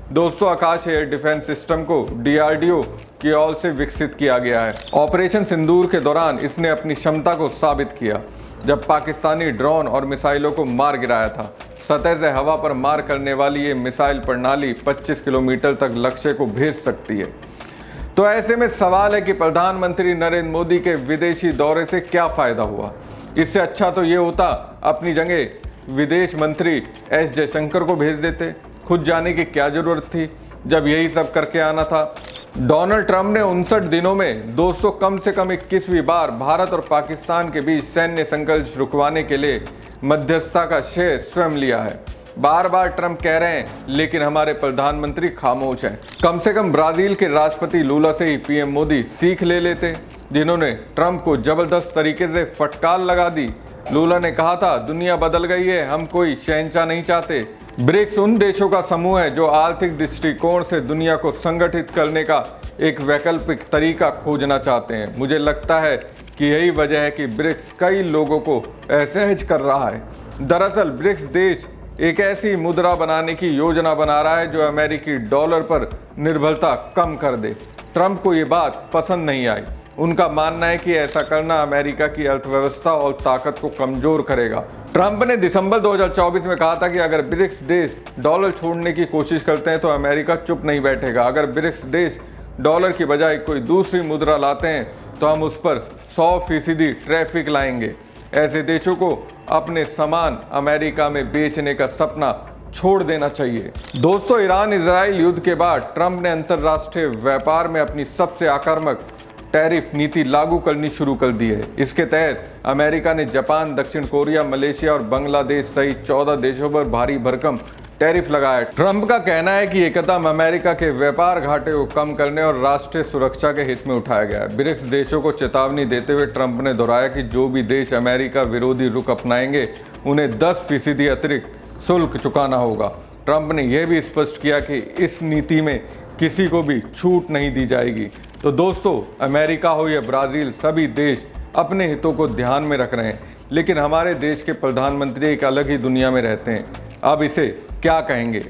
दोस्तों, आकाश air defence system को DRDO की ओर से विकसित किया गया है। ऑपरेशन सिंदूर के दौरान इसने अपनी क्षमता को साबित किया, जब पाकिस्तानी ड्रोन और मिसाइलों को मार गिराया था। सतह से हवा पर मार करने वाली ये मिसाइल प्रणाली 25 किलोमीटर तक लक्ष्य को भेज सकती है। तो ऐसे में सवाल है कि प्रधानमंत्री नरेंद्र मोदी के विदेशी दौरे से क्या फायदा हुआ। इससे अच्छा तो ये होता अपनी जगह विदेश मंत्री S जयशंकर को भेज देते। खुद जाने की क्या जरूरत थी, जब यही सब करके आना था। डोनाल्ड ट्रंप ने 59 दिनों में दोस्तों कम से कम 21वीं बार भारत और पाकिस्तान के बीच सैन्य संघर्ष रुकवाने के लिए मध्यस्थता का श्रेय स्वयं लिया है। बार बार ट्रंप कह रहे हैं, लेकिन हमारे प्रधानमंत्री खामोश हैं। कम से कम ब्राजील के राष्ट्रपति लूला से ही PM मोदी सीख ले लेते, जिन्होंने ट्रंप को जबरदस्त तरीके से फटकार लगा दी। लूला ने कहा था, दुनिया बदल गई है, हम कोई शहंशाह नहीं चाहते। ब्रिक्स उन देशों का समूह है जो आर्थिक दृष्टिकोण से दुनिया को संगठित करने का एक वैकल्पिक तरीका खोजना चाहते हैं। मुझे लगता है कि यही वजह है कि ब्रिक्स कई लोगों को असहज कर रहा है। दरअसल ब्रिक्स देश एक ऐसी मुद्रा बनाने की योजना बना रहा है जो अमेरिकी डॉलर पर निर्भरता कम कर दे। ट्रंप को ये बात पसंद नहीं आई। उनका मानना है कि ऐसा करना अमेरिका की अर्थव्यवस्था और ताकत को कमजोर करेगा। ट्रंप ने दिसंबर 2024 में कहा था कि अगर ब्रिक्स देश डॉलर छोड़ने की कोशिश करते हैं तो अमेरिका चुप नहीं बैठेगा। अगर ब्रिक्स देश डॉलर की बजाय कोई दूसरी मुद्रा लाते हैं तो हम उस पर 100% टैरिफ लाएंगे। ऐसे देशों को अपने सामान अमेरिका में बेचने का सपना छोड़ देना चाहिए। दोस्तों, ईरान इजराइल युद्ध के बाद ट्रंप ने अंतर्राष्ट्रीय व्यापार में अपनी सबसे आक्रामक टैरिफ नीति लागू करनी शुरू कर दी है। इसके तहत अमेरिका ने जापान, दक्षिण कोरिया, मलेशिया और बांग्लादेश सहित 14 देशों पर भारी भरकम टैरिफ लगाया। ट्रंप का कहना है कि ये कदम अमेरिका के व्यापार घाटे को कम करने और राष्ट्रीय सुरक्षा के हित में उठाया गया है। ब्रिक्स देशों को चेतावनी देते हुए ट्रंप ने दोहराया कि जो भी देश अमेरिका विरोधी रुख अपनाएंगे उन्हें 10% अतिरिक्त शुल्क चुकाना होगा। ट्रंप ने यह भी स्पष्ट किया कि इस नीति में किसी को भी छूट नहीं दी जाएगी। तो दोस्तों, अमेरिका हो या ब्राज़ील, सभी देश अपने हितों को ध्यान में रख रहे हैं, लेकिन हमारे देश के प्रधानमंत्री एक अलग ही दुनिया में रहते हैं। अब इसे क्या कहेंगे।